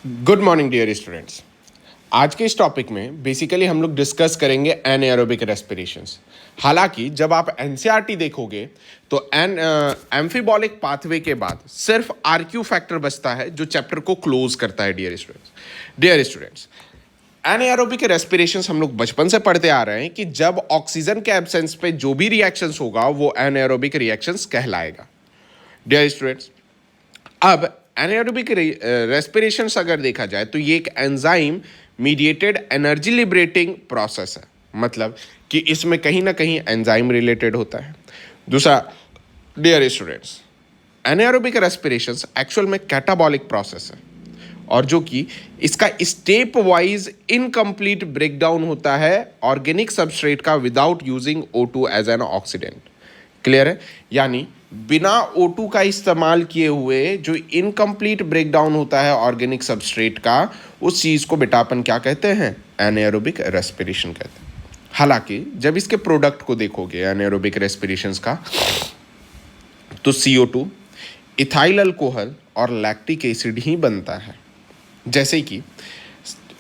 Good morning dear students. आज के इस टॉपिक में बेसिकली हम लोग डिस्कस करेंगे एनएरोबिक रेस्पिरेशंस। हालांकि जब आप एनसीईआरटी देखोगे तो एम्फीबॉलिक पाथवे के बाद सिर्फ आरक्यू फैक्टर बचता है जो चैप्टर को क्लोज करता है। डियर स्टूडेंट्स, एनएरोबिक रेस्पिरेशंस हम लोग बचपन से पढ़ते आ रहे हैं कि जब ऑक्सीजन के एब्सेंस पे जो भी रिएक्शंस होगा वो एनएरोबिक रिएक्शंस कहलाएगा। डियर स्टूडेंट्स, अब एनाएरोबिक रेस्पिरेशंस अगर देखा जाए तो ये एक enzyme mediated energy liberating process है, मतलब कि इसमें कहीं ना कहीं एंजाइम रिलेटेड होता है। दूसरा, डियर स्टूडेंट्स, एनाएरोबिक रेस्पिरेशंस एक्चुअल में कैटाबॉलिक प्रोसेस है और जो कि इसका स्टेप वाइज इनकम्प्लीट ब्रेकडाउन होता है ऑर्गेनिक सबस्ट्रेट का without using O2 as an oxidant. Clear है? यानी बिना O2 का इस्तेमाल किए हुए जो इनकम्प्लीट ब्रेकडाउन होता है ऑर्गेनिक सबस्ट्रेट का, उस चीज़ को बेटा अपन क्या कहते हैं? एनाएरोबिक रेस्पिरेशन कहते हैं। हालांकि जब इसके प्रोडक्ट को देखोगे एनाएरोबिक रेस्पिरेशंस का, तो CO2, इथाइल अल्कोहल और लैक्टिक एसिड ही बनता है। जैसे कि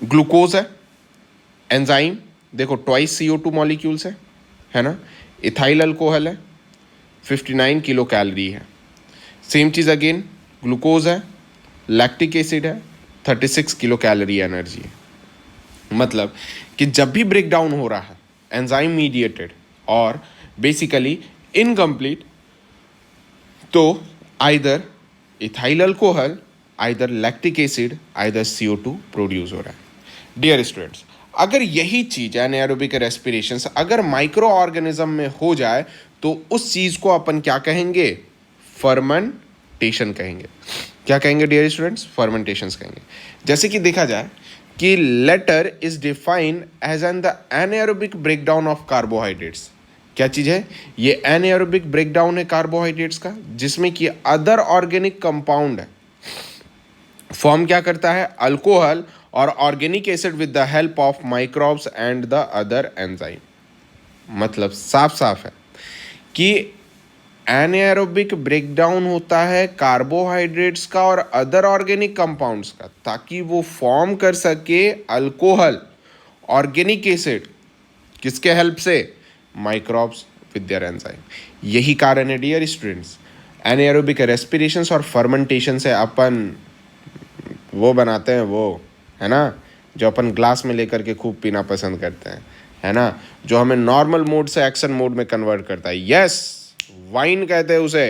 ग्लूकोज है, एंजाइम देखो ट्वाइस CO2 मॉलिक्यूल्स है ना। इथाइल अल्कोहल है, 59 किलो कैलोरी है। सेम चीज़ अगेन ग्लूकोज है, लैक्टिक एसिड है, 36 किलो कैलोरी एनर्जी है। मतलब कि जब भी ब्रेक डाउन हो रहा है एंजाइम मीडिएटेड और बेसिकली इनकम्प्लीट, तो either ethyl alcohol, either lactic acid, either CO2 produce हो रहा है। डियर स्टूडेंट्स, अगर यही चीज़ एनाएरोबिक रेस्पिरेशंस अगर माइक्रो ऑर्गेनिज्म में हो जाए तो उस चीज़ को अपन क्या कहेंगे? फर्मेंटेशन कहेंगे। क्या कहेंगे डियर स्टूडेंट्स? फर्मेंटेशंस कहेंगे। जैसे कि देखा जाए कि letter is defined as an the anaerobic breakdown of carbohydrates. क्या चीज़ है ये? एनाएरोबिक ब्रेकडाउन है कार्बोहाइड्रेट्स का, जिसमें कि अदर ऑर्गेनिक कंपाउंड है फॉर्म क्या करता है? अल्कोहल और organic acid with the help of microbes and the other enzyme. मतलब साफ साफ है कि एनाएरोबिक ब्रेकडाउन होता है कार्बोहाइड्रेट्स का और अदर ऑर्गेनिक कंपाउंड्स का, ताकि वो फॉर्म कर सके अल्कोहल, ऑर्गेनिक एसिड, किसके हेल्प से? Microbes with their enzyme. यही कारण है डियर स्टूडेंट्स, एनाएरोबिक रेस्पिरेशंस और फर्मेंटेशन से अपन वो बनाते हैं, वो है ना, जो अपन ग्लास में लेकर के खूब पीना पसंद करते हैं, है ना, जो हमें नॉर्मल मोड से एक्शन मोड में कन्वर्ट करता है। यस, वाइन कहते हैं उसे,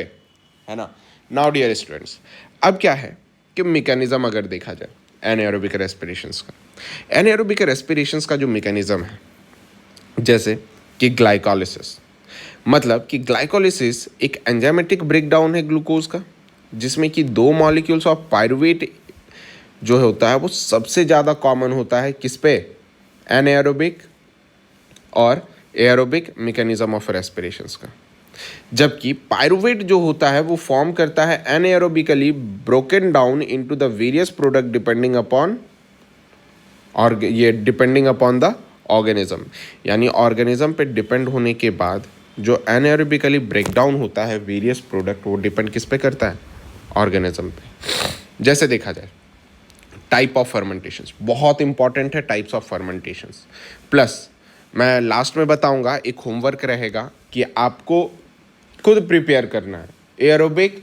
है ना। नाउ डियर स्टूडेंट्स, अब क्या है कि मैकेनिज्म अगर देखा जाए एनाएरोबिक रेस्पिरेशंस का, एनाएरोबिक रेस्पिरेशंस का जो मैकेनिज्म है, जैसे कि ग्लाइकोलिसिस, मतलब कि ग्लाइकोलिसिस एक एंजाइमेटिक ब्रेकडाउन है ग्लूकोज का, जिसमें कि दो मॉलिक्यूल्स ऑफ पायरुवेट जो होता है वो सबसे ज़्यादा कॉमन होता है किस पे? एनाएरोबिक और एरोबिक मैकेनिज्म ऑफ रेस्पिरेशंस का। जबकि पायरुवेट जो होता है वो फॉर्म करता है anaerobically broken down into the various product depending upon, और ये डिपेंडिंग अपॉन द ऑर्गेनिज्म, यानी ऑर्गेनिज्म पे डिपेंड होने के बाद जो एनाएरोबिकली ब्रेकडाउन होता है वेरियस प्रोडक्ट, वो डिपेंड किस पे करता है? ऑर्गेनिज्म पे। जैसे देखा जाए टाइप ऑफ फर्मेंटेशंस, बहुत इंपॉर्टेंट है टाइप्स ऑफ फर्मेंटेशंस। प्लस मैं लास्ट में बताऊंगा, एक होमवर्क रहेगा कि आपको खुद प्रिपेयर करना है एरोबिक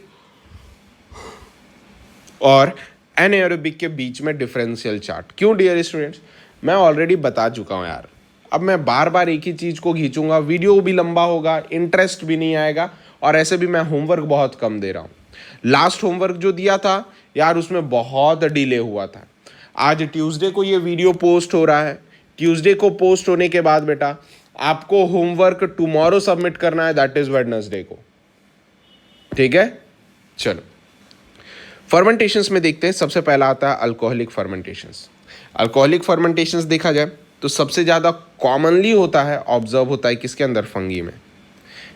और एनाएरोबिक के बीच में डिफरेंशियल चार्ट। क्यों डियर स्टूडेंट्स? मैं ऑलरेडी बता चुका हूं यार, अब मैं बार बार एक ही चीज़ को खींचूंगा, वीडियो भी लंबा होगा, इंटरेस्ट भी नहीं आएगा, और ऐसे भी मैं होमवर्क बहुत कम दे रहा हूँ। लास्ट होमवर्क जो दिया था यार उसमें बहुत डिले हुआ था। आज ट्यूसडे को ये वीडियो पोस्ट हो रहा है, ट्यूसडे को पोस्ट होने के बाद बेटा आपको होमवर्क टुमारो सबमिट करना है, दैट इज वेडनेसडे को। ठीक है, चलो फर्मेंटेशंस में देखते हैं। सबसे पहला आता है अल्कोहलिक फर्मेंटेशंस। अल्कोहलिक फर्मेंटेशंस देखा जाए तो सबसे ज़्यादा कॉमनली होता है, ऑब्जर्व होता है किसके अंदर? फंगी में,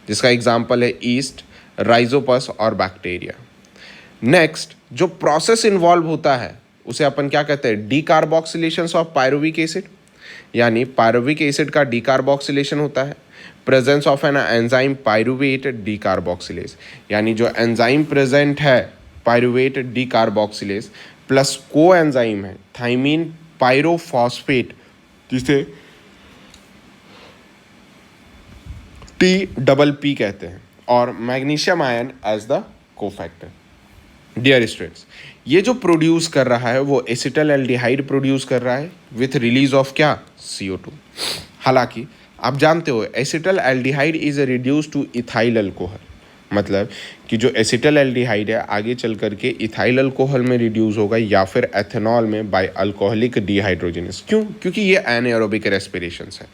जिसका एग्जाम्पल है ईस्ट, राइजोपस और बैक्टीरिया। नेक्स्ट जो प्रोसेस इन्वॉल्व होता है उसे अपन क्या कहते हैं? डीकार्बोक्सिलेशन ऑफ पायरुविक एसिड, यानी पायरुविक एसिड का डीकार्बोक्सिलेशन होता है। Presence of an enzyme pyruvate decarboxylase, यानी जो एंजाइम प्रेजेंट है pyruvate decarboxylase, plus coenzyme है थाइमीन पायरोफॉस्फेट, जिसे TPP कहते हैं, और magnesium ion as the cofactor. Dear students, ये जो प्रोड्यूस कर रहा है वो एसिटल एल्डिहाइड प्रोड्यूस कर रहा है विथ रिलीज ऑफ क्या, CO2। हालांकि आप जानते हो acetaldehyde is reduce to ethyl alcohol, मतलब कि जो एसिटल एल्डिहाइड है आगे चल करके इथाइल अल्कोहल में रिड्यूस होगा या फिर एथेनॉल में बाय अल्कोहलिक डिहाइड्रोजनेस। क्यों? क्योंकि ये एनाएरोबिक रेस्पिरेशन है।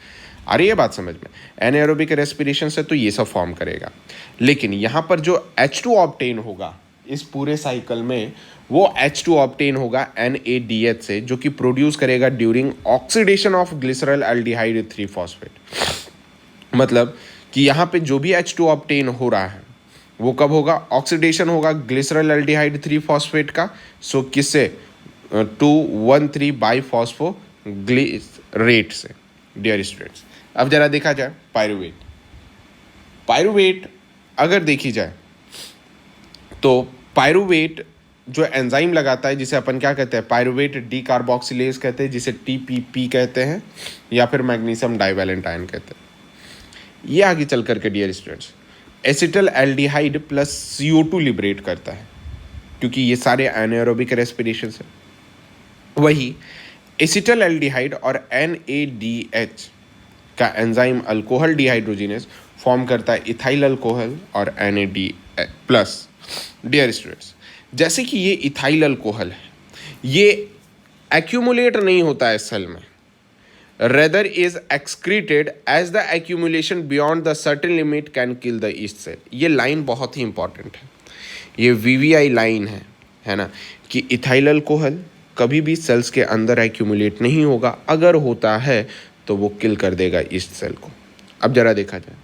आ रही है बात समझ में? एनाएरोबिक रेस्पिरेशन से तो ये सब फॉर्म करेगा, लेकिन यहाँ पर जो H2 ऑब्टेन होगा इस पूरे साइकिल में, वो H2 ऑब्टेन होगा NADH से, जो कि प्रोड्यूस करेगा during oxidation of glycerol aldehyde 3 phosphate. मतलब कि यहाँ पे जो भी H2 ऑब्टेन हो रहा है वो कब होगा? ऑक्सीडेशन होगा ग्लिसरल एल्डिहाइड 3 फॉस्फेट का। सो किससे? 2,1,3 बाइफॉस्फोग्लिसरेट से। डियर स्टूडेंट्स, अब जरा देखा जाए पायरुवेट। पायरुवेट अगर देखी जाए तो पायरुवेट जो एंजाइम लगाता है, जिसे अपन क्या कहते हैं, पायरुवेट डीकार्बोक्सिलेज कहते हैं, जिसे TPP कहते हैं, या फिर मैग्नीशियम डाइवैलेंट आयन कहते हैं। ये आगे चल करके dear students acetaldehyde plus CO2 liberate करता है, क्योंकि ये सारे एनाएरोबिक रेस्पिरेशन है। वही एसिटल एल्डिहाइड और NADH का एंजाइम अल्कोहल डिहाइड्रोजिनेस फॉर्म करता है इथाइल अल्कोहल और NAD प्लस। डियर स्टूडेंट्स, जैसे कि ये इथाइल अल्कोहल है, ये एक्यूमुलेट नहीं होता है सेल में, rather is excreted as the accumulation beyond the certain limit can kill the yeast cell. ये लाइन बहुत ही इंपॉर्टेंट है, ये VVI लाइन है ना, कि इथाइल अल्कोहल कभी भी सेल्स के अंदर एक्यूमुलेट नहीं होगा, अगर होता है तो वो किल कर देगा ईस्ट सेल को। अब जरा देखा जाए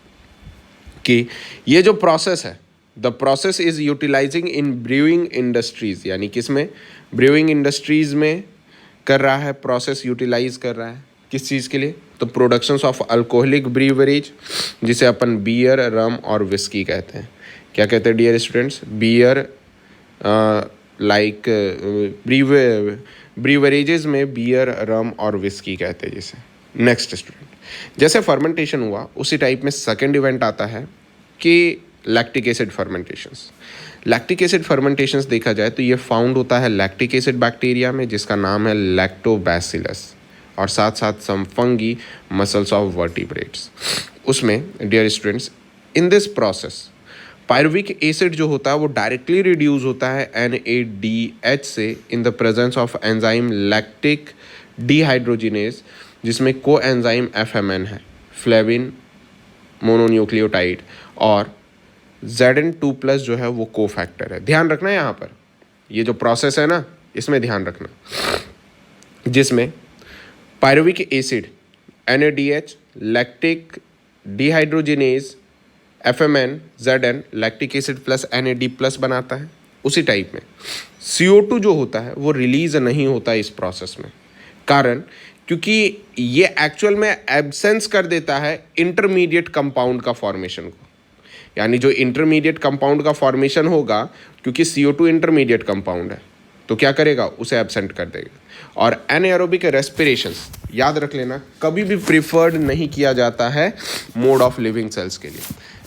कि ये जो प्रोसेस है, the process is utilising in brewing industries, यानी किसमें? ब्रूइंग इंडस्ट्रीज में कर रहा है, प्रोसेस यूटिलाइज कर रहा है किस चीज़ के लिए? तो प्रोडक्शंस ऑफ अल्कोहलिक ब्रीवरेज, जिसे अपन बियर, रम और विस्की कहते हैं। क्या कहते हैं डियर स्टूडेंट्स? बियर, लाइक ब्रीवरेजेस में बियर, रम और विस्की कहते हैं जिसे। नेक्स्ट स्टूडेंट, जैसे फर्मेंटेशन हुआ उसी टाइप में सेकेंड इवेंट आता है कि लैक्टिक एसिड फर्मेंटेशंस। लैक्टिक एसिड फर्मेंटेशंस देखा जाए तो ये फाउंड होता है लैक्टिक एसिड बैक्टीरिया में, जिसका नाम है लैक्टोबैसिलस, और साथ साथ some fungi muscles of vertebrates. उसमें dear students in this process pyruvic acid जो होता है वो डायरेक्टली रिड्यूस होता है NADH से in the presence of enzyme lactic dehydrogenase, जिसमें को एंजाइम FMN है, फ्लेविन मोनोन्यूक्लियोटाइड, और Zn2+ जो है वो को फैक्टर है। ध्यान रखना यहाँ पर, ये जो प्रोसेस है ना इसमें ध्यान रखना, जिसमें pyruvic acid NADH lactic dehydrogenase FMN Zn lactic acid plus NAD+ बनाता है। उसी टाइप में CO2 जो होता है वो रिलीज नहीं होता इस प्रोसेस में, कारण क्योंकि ये एक्चुअल में एब्सेंस कर देता है इंटरमीडिएट कंपाउंड का फॉर्मेशन को। यानी जो इंटरमीडिएट कंपाउंड का फॉर्मेशन होगा, क्योंकि CO2 इंटरमीडिएट कंपाउंड है, तो क्या करेगा? उसे एब्सेंट कर देगा। और एनाएरोबिक रेस्पिरेशंस याद रख लेना, कभी भी प्रिफर्ड नहीं किया जाता है मोड ऑफ लिविंग सेल्स के लिए।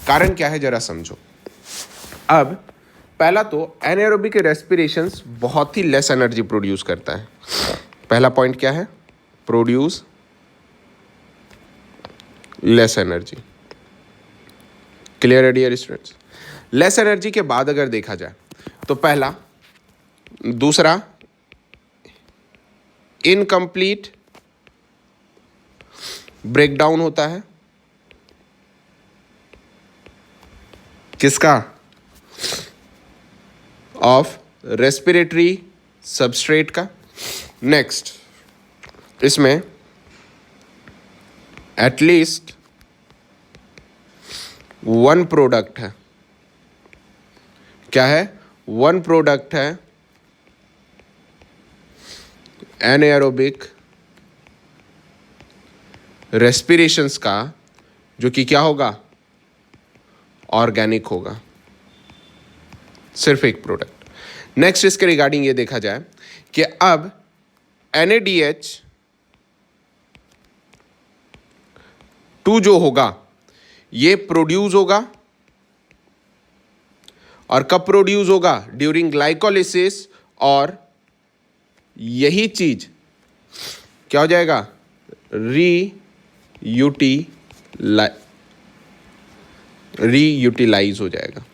कारण क्या है जरा समझो। अब पहला तो एनाएरोबिक रेस्पिरेशंस बहुत ही लेस एनर्जी प्रोड्यूस करता है। पहला पॉइंट क्या है? Produce less energy. क्लियर है डियर स्टूडेंट्स? लेस एनर्जी के बाद अगर देखा जाए तो पहला, दूसरा इनकम्प्लीट ब्रेकडाउन होता है किसका? ऑफ रेस्पिरेटरी सबस्ट्रेट का। नेक्स्ट, इसमें एटलीस्ट वन प्रोडक्ट है। क्या है? वन प्रोडक्ट है एनाएरोबिक रेस्पिरेशंस का, जो कि क्या होगा? ऑर्गेनिक होगा, सिर्फ एक प्रोडक्ट। नेक्स्ट इसके रिगार्डिंग ये देखा जाए कि अब NADH2 जो होगा ये प्रोड्यूस होगा, और कब प्रोड्यूस होगा? ड्यूरिंग ग्लाइकोलिसिस, और यही चीज क्या हो जाएगा? रीयूटिलाइज हो जाएगा।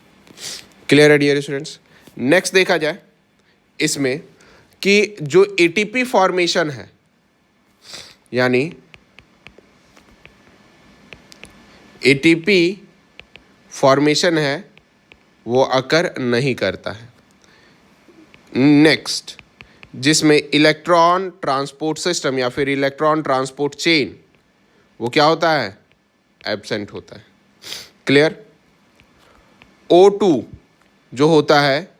क्लियर है डियर स्टूडेंट्स? नेक्स्ट देखा जाए इसमें कि जो एटीपी फॉर्मेशन है, यानी एटीपी फॉर्मेशन है वो अकर नहीं करता है। नेक्स्ट, जिसमें इलेक्ट्रॉन ट्रांसपोर्ट सिस्टम या फिर इलेक्ट्रॉन ट्रांसपोर्ट चेन वो क्या होता है? एब्सेंट होता है। क्लियर? O2 जो होता है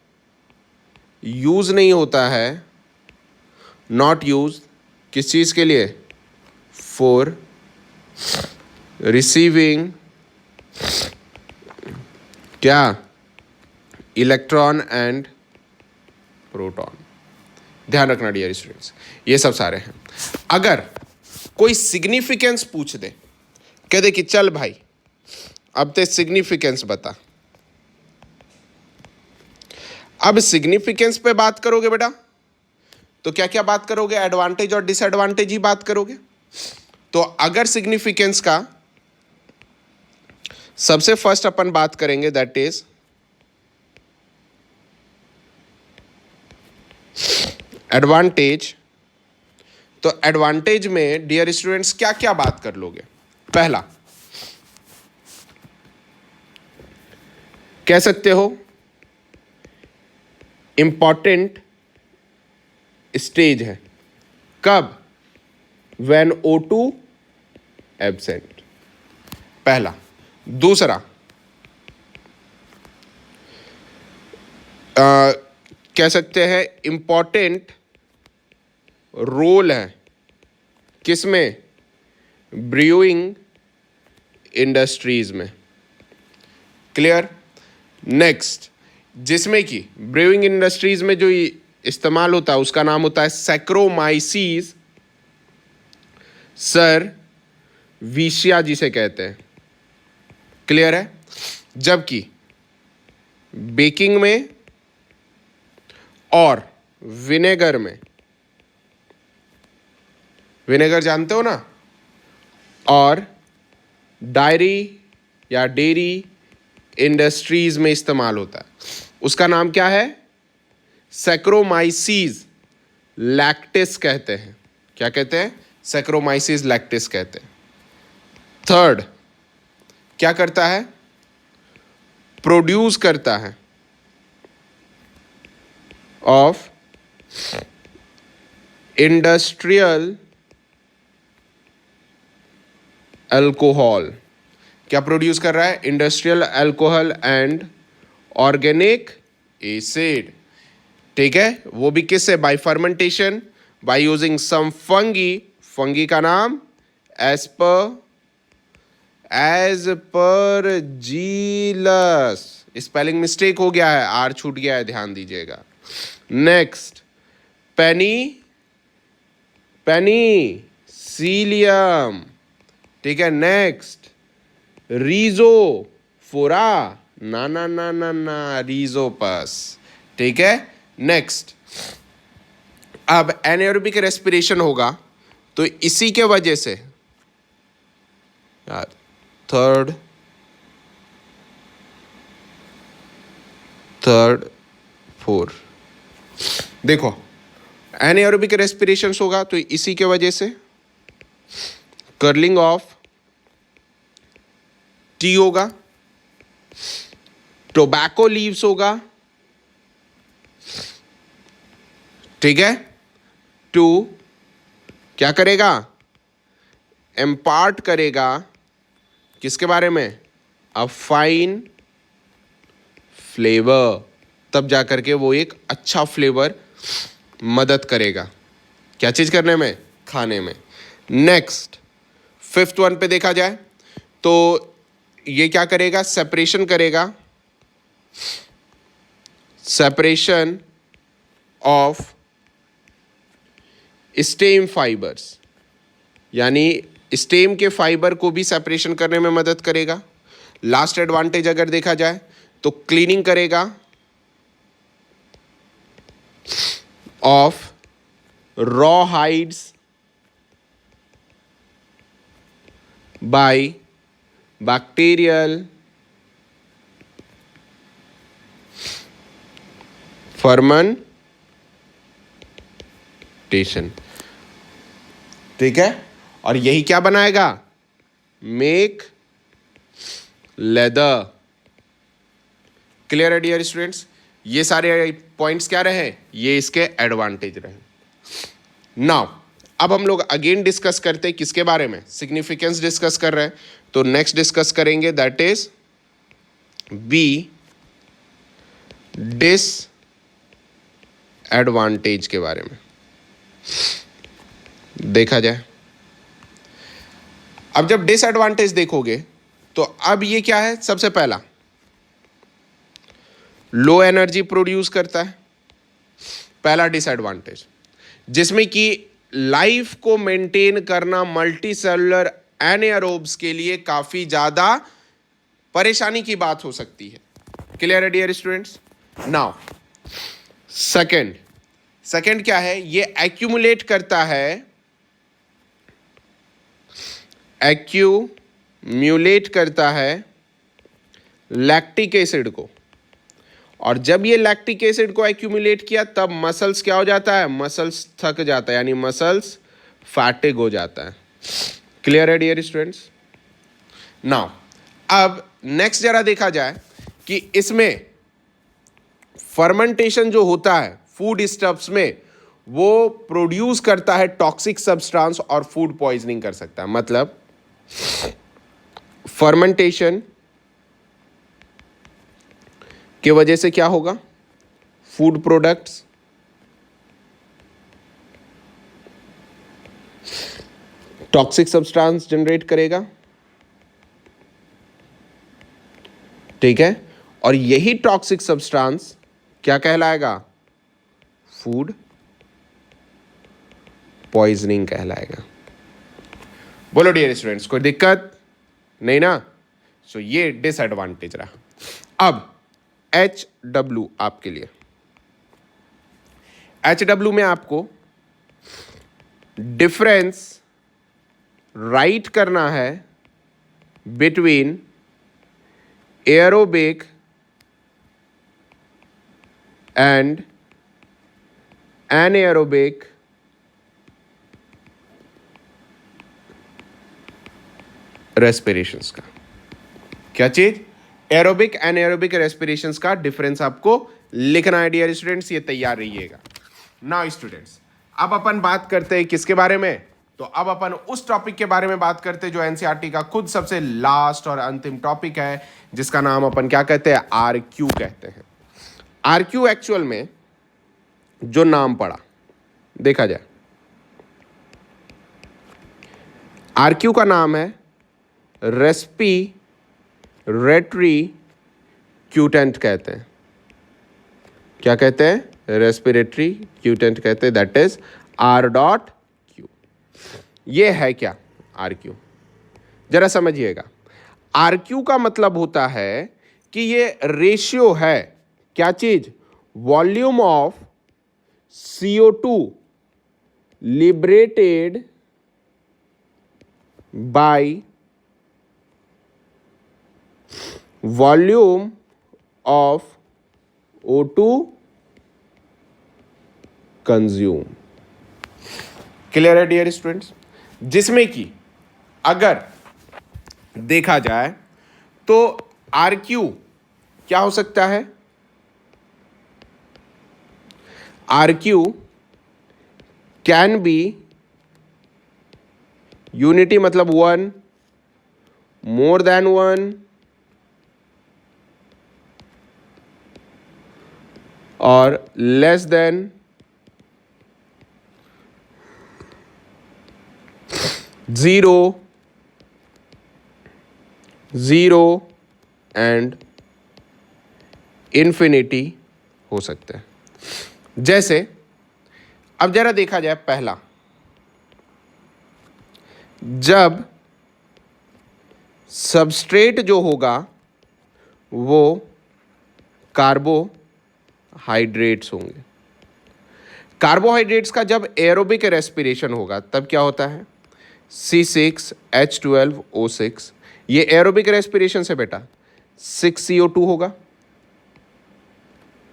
यूज नहीं होता है, नॉट यूज किस चीज के लिए? फॉर रिसीविंग क्या? Electron and proton. ध्यान रखना डियर स्टूडेंट्स, ये सब सारे हैं। अगर कोई सिग्निफिकेंस पूछ दे, कह दे कि चल भाई अब ते सिग्निफिकेंस बता, अब सिग्निफिकेंस पे बात करोगे बेटा तो क्या क्या बात करोगे? एडवांटेज और डिसएडवांटेज ही बात करोगे। तो अगर सिग्निफिकेंस का सबसे फर्स्ट अपन बात करेंगे दैट इज एडवांटेज। तो एडवांटेज में डियर स्टूडेंट्स क्या क्या बात कर लोगे? पहला, कह सकते हो इंपॉर्टेंट स्टेज है। कब? व्हेन O2 एब्सेंट, पहला। दूसरा, कह सकते हैं इंपॉर्टेंट रोल है किसमें? ब्रूइंग इंडस्ट्रीज में। क्लियर? नेक्स्ट, जिसमें कि ब्रूइंग इंडस्ट्रीज में जो इस्तेमाल होता है उसका नाम होता है सैक्रोमाइसीस सर्विशिया जिसे कहते हैं। क्लियर है? जबकि बेकिंग में और विनेगर में, विनेगर जानते हो ना, और डायरी या डेयरी इंडस्ट्रीज में इस्तेमाल होता है, उसका नाम क्या है? सैक्रोमाइसीस लैक्टिस कहते हैं। क्या कहते हैं? सैक्रोमाइसीस लैक्टिस कहते हैं। थर्ड, क्या करता है? प्रोड्यूस करता है ऑफ इंडस्ट्रियल अल्कोहल। क्या प्रोड्यूस कर रहा है? Industrial alcohol and organic acid. ठीक है? वो भी किससे? By fermentation, by using some fungi. Fungi का नाम as per jealous. Spelling mistake हो गया है, आर छूट गया है, ध्यान दीजिएगा। नेक्स्ट, पेनीसिलियम। ठीक है? नेक्स्ट, रीजोफोरा, ना ना ना ना ना, रीजोपस। ठीक है? नेक्स्ट, अब एनाएरोबिक रेस्पिरेशन होगा तो इसी के वजह से यार थर्ड फोर्थ, देखो एनाएरोबिक रेस्पिरेशन होगा तो इसी के वजह से कर्लिंग ऑफ टी होगा, टोबैको लीव्स होगा। ठीक है? टू क्या करेगा? इम्पार्ट करेगा किसके बारे में? A fine flavour. तब जाकर के वो एक अच्छा फ्लेवर मदद करेगा क्या चीज करने में? खाने में। नेक्स्ट, फिफ्थ वन पे देखा जाए तो ये क्या करेगा? सेपरेशन करेगा, सेपरेशन ऑफ स्टेम फाइबर्स, यानी स्टेम के फाइबर को भी सेपरेशन करने में मदद करेगा। लास्ट एडवांटेज अगर देखा जाए तो क्लीनिंग करेगा of raw hides by bacterial fermentation. ठीक है, और यही क्या बनाएगा, मेक लेदर। क्लियर है डियर स्टूडेंट्स, ये सारे पॉइंट्स क्या रहे, ये इसके एडवांटेज रहे। नाउ अब हम लोग अगेन डिस्कस करते हैं किसके बारे में, सिग्निफिकेंस डिस्कस कर रहे हैं, तो नेक्स्ट डिस्कस करेंगे दैट इज बी डिसएडवांटेज के बारे में देखा जाए। अब जब डिसएडवांटेज देखोगे तो अब ये क्या है, सबसे पहला लो एनर्जी प्रोड्यूस करता है, पहला डिसएडवांटेज, जिसमें कि लाइफ को मेंटेन करना मल्टी सेलुलर एनाएरोब्स के लिए काफी ज्यादा परेशानी की बात हो सकती है। क्लियर है डियर स्टूडेंट्स। नाउ सेकंड क्या है, ये एक्यूमुलेट करता है, एक्यूम्यूलेट करता है लैक्टिक एसिड को, और जब ये लैक्टिक एसिड को एक्यूमुलेट किया तब मसल्स क्या हो जाता है, मसल्स थक जाता है, यानी मसल्स फैटिग हो जाता है। क्लियर है डियर स्टूडेंट्स। नाउ अब नेक्स्ट जरा देखा जाए कि इसमें फर्मेंटेशन जो होता है फूड स्टफ्स में, वो प्रोड्यूस करता है टॉक्सिक सब्सटेंस और फूड पॉइजनिंग कर सकता है। मतलब फर्मेंटेशन की वजह से क्या होगा, food products toxic substance generate करेगा। ठीक है, और यही टॉक्सिक सब्सटेंस क्या कहलाएगा, फूड पॉइजनिंग कहलाएगा। बोलो डियर स्टूडेंट्स, कोई दिक्कत नहीं ना। सो ये डिसएडवांटेज रहा। अब HW आपके लिए, HW में आपको डिफरेंस राइट करना है बिटवीन एरोबिक एंड एनाएरोबिक रेस्पिरेशंस का। क्या चीज, एरोबिक एनाएरोबिक रेस्पिरेशंस का डिफरेंस आपको लिखना है डियर स्टूडेंट्स, ये तैयार रहिएगा। नाउ स्टूडेंट्स, अब अपन बात करते हैं किसके बारे में, तो अब अपन उस टॉपिक के बारे में बात करते हैं जो एनसीईआरटी का खुद सबसे लास्ट और अंतिम टॉपिक है, जिसका नाम अपन क्या कहते हैं, आरक्यू कहते हैं। आरक्यू एक्चुअल में जो नाम पड़ा देखा जाए, आरक्यू का नाम है रेस्पिरेटरी क्यूटेंट कहते हैं। क्या कहते हैं, रेस्पिरेटरी क्यूटेंट कहते हैं, दैट इज R.Q। ये है क्या आरक्यू, जरा समझिएगा। आरक्यू का मतलब होता है कि ये रेशियो है, क्या चीज, volume of CO2 liberated by volume of O2 consume. Clear है डियर स्टूडेंट्स, जिसमें कि अगर देखा जाए तो आरक्यू क्या हो सकता है, आरक्यू कैन बी यूनिटी, मतलब 1, मोर देन 1, और लेस देन 0, 0 एंड इन्फिनिटी हो सकता है। जैसे अब जरा देखा जाए, पहला जब सबस्ट्रेट जो होगा वो कार्बोहाइड्रेट्स होंगे। कार्बोहाइड्रेट्स का जब एरोबिक रेस्पिरेशन होगा तब क्या होता है, C6H12O6। ये एरोबिक रेस्पिरेशन से बेटा 6CO2 होगा,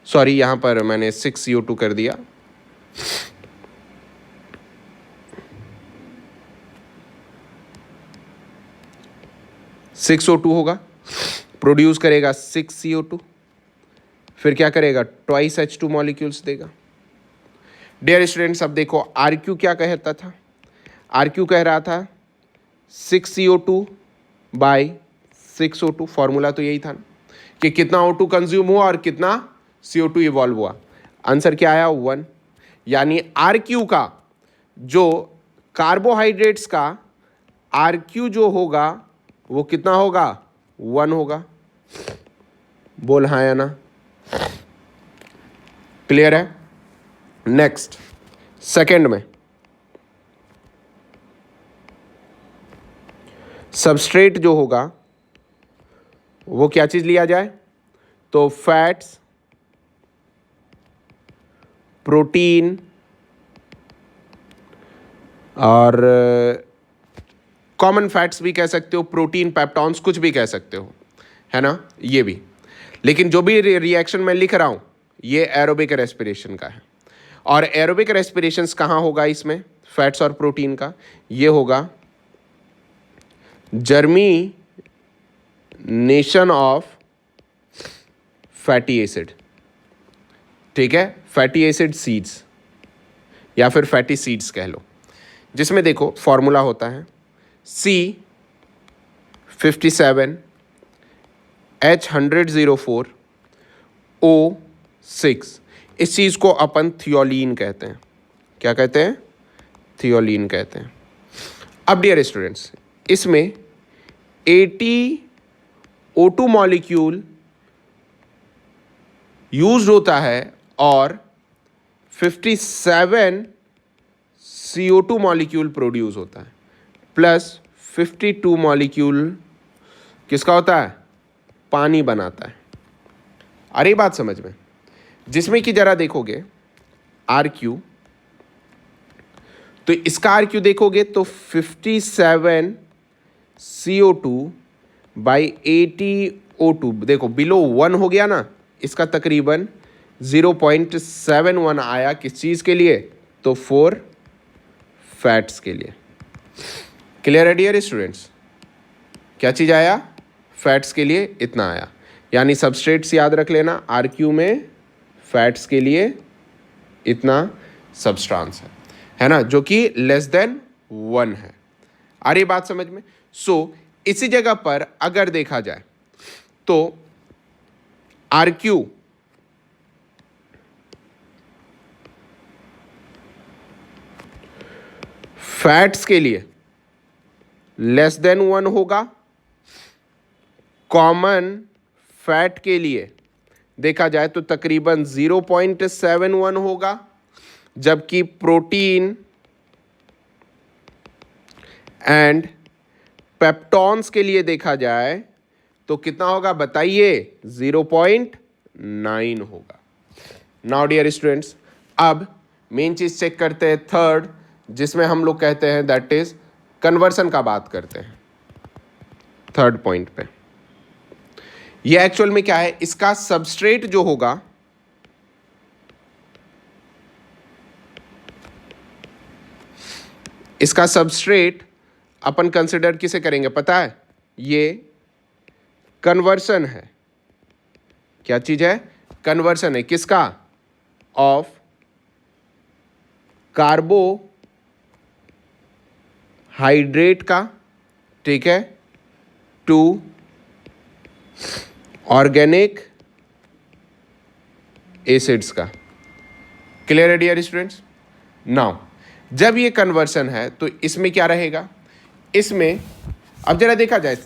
सॉरी यहां पर मैंने 6CO2 कर दिया, (6O2) होगा, प्रोड्यूस करेगा 6CO2, फिर क्या करेगा, ट्वाइस H2 मॉलिक्यूल्स देगा। डियर स्टूडेंट्स, अब देखो RQ क्या कहता था, RQ कह रहा था 6CO2 बाई 6O2। फॉर्मूला तो यही था ना कि कितना O2 कंज्यूम हुआ और कितना CO2 इवॉल्व हुआ। आंसर क्या आया, 1। यानी RQ का जो कार्बोहाइड्रेट्स का RQ जो होगा वो कितना होगा, 1 होगा। बोल हाँ या ना, क्लियर है। नेक्स्ट सेकंड में सबस्ट्रेट जो होगा वो क्या चीज लिया जाए, तो फैट्स, प्रोटीन और कॉमन फैट्स भी कह सकते हो, प्रोटीन, पेप्टॉन्स, कुछ भी कह सकते हो, है ना, ये भी। लेकिन जो भी रिएक्शन मैं लिख रहा हूं ये एरोबिक रेस्पिरेशन का है। और एरोबिक रेस्पिरेशंस कहाँ होगा इसमें, फैट्स और प्रोटीन का, ये होगा जर्मिनेशन ऑफ फैटी एसिड। ठीक है, फैटी एसिड सीड्स या फिर फैटी सीड्स कह लो, जिसमें देखो फॉर्मूला होता है C57H104O6। इस चीज़ को अपन थियोलीन कहते हैं। क्या कहते हैं, थियोलीन कहते हैं। अब डियर स्टूडेंट्स, इसमें 80 O2 मॉलिक्यूल यूज होता है और 57 CO2 मॉलिक्यूल प्रोड्यूस होता है, प्लस 52 मॉलिक्यूल किसका होता है, पानी बनाता है। अरे बात समझ में, जिसमें कि जरा देखोगे RQ, तो इसका RQ देखोगे तो 57 CO2 बाई 80 O2, देखो बिलो 1 हो गया ना, इसका तकरीबन 0.71 आया। किस चीज़ के लिए, तो 4 फैट्स के लिए। क्लियर है डियर स्टूडेंट्स, क्या चीज़ आया, फैट्स के लिए इतना आया। यानी सबस्ट्रेट्स याद रख लेना, RQ में फैट्स के लिए इतना सब्सटेंस है ना, जो कि लेस देन 1 है। आ रही बात समझ में। सो इसी जगह पर अगर देखा जाए तो RQ फैट्स के लिए लेस देन 1 होगा, कॉमन फैट के लिए देखा जाए तो तकरीबन 0.71 होगा, जबकि प्रोटीन एंड पेप्टॉन्स के लिए देखा जाए तो कितना होगा बताइए, 0.9 होगा। नाउ डियर स्टूडेंट्स, अब मेन चीज चेक करते हैं थर्ड, जिसमें हम लोग कहते हैं दैट इज कन्वर्सन का बात करते हैं। थर्ड पॉइंट पे ये एक्चुअल में क्या है, इसका सबस्ट्रेट जो होगा इसका सबस्ट्रेट अपन कंसिडर किसे करेंगे पता है, ये कन्वर्सन है। क्या चीज है, कन्वर्सन है, किसका, ऑफ कार्बोहाइड्रेट का, ठीक है, टू ऑर्गेनिक एसिड्स का। क्लियर है डियर स्टूडेंट्स। नाउ जब ये कन्वर्सन है तो इसमें क्या रहेगा, इसमें अब जरा देखा जाए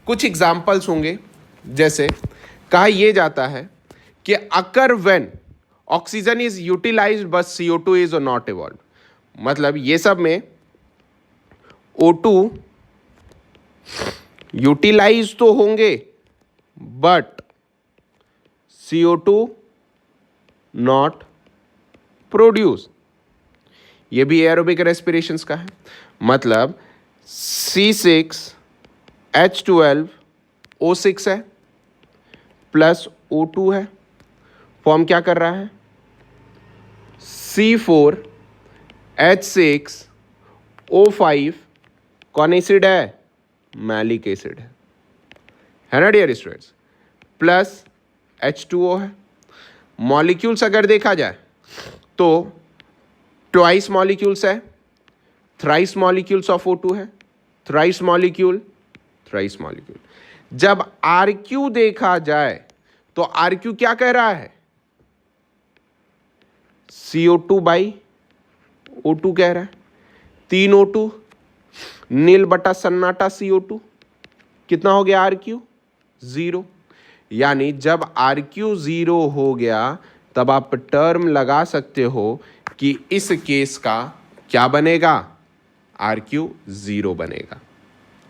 कुछ एग्जाम्पल्स होंगे। जैसे कहा यह जाता है कि occur when oxygen is utilised but CO2 is not evolve, मतलब ये सब में O2 यूटिलाइज तो होंगे बट CO2 नॉट प्रोड्यूस। ये भी एरोबिक रेस्पिरेशंस का है। मतलब C6H12O6 है प्लस O2 है, फॉर्म क्या कर रहा है? C4H6O5 कौन एसिड है? मैलिक एसिड है ना डियर स्टूडेंट्स, प्लस H2O है। मॉलिक्यूल्स अगर देखा जाए तो ट्वाइस मॉलिक्यूल्स है, थ्राइस मॉलिक्यूल्स ऑफ O2 है, थ्राइस मॉलिक्यूल, थ्राइस मॉलिक्यूल। जब RQ देखा जाए तो RQ क्या कह रहा है? CO2 बाई O2 कह रहा है। 3 O2 नील बटा सन्नाटा CO2, कितना हो गया RQ? 0। यानी जब RQ 0 हो गया तब आप टर्म लगा सकते हो कि इस केस का क्या बनेगा? RQ 0 बनेगा।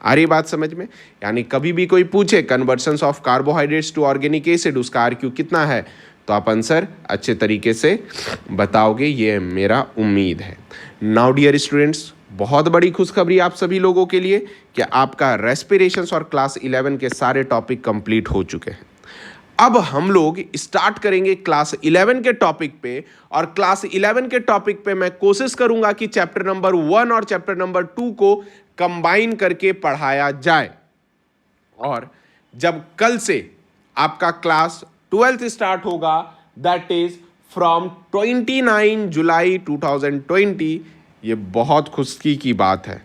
आ रही बात समझ में? यानी कभी भी कोई पूछे conversions of carbohydrates to organic acid, उसका RQ कितना है, तो आप आंसर अच्छे तरीके से बताओगे, ये मेरा उम्मीद है। नाउ डियर स्टूडेंट्स, बहुत बड़ी खुशखबरी आप सभी लोगों के लिए कि आपका रेस्पिरेशंस और क्लास 11 के सारे टॉपिक कंप्लीट हो चुके हैं। अब हम लोग स्टार्ट करेंगे क्लास 11 के टॉपिक पे, और क्लास 11 के टॉपिक पे मैं कोशिश करूंगा कि चैप्टर नंबर 1 और चैप्टर नंबर 2 को कंबाइन करके पढ़ाया जाए। और जब कल से आपका क्लास 12th स्टार्ट होगा, दैट इज फ्रॉम 29 जुलाई 2020, ये बहुत खुशी की बात है।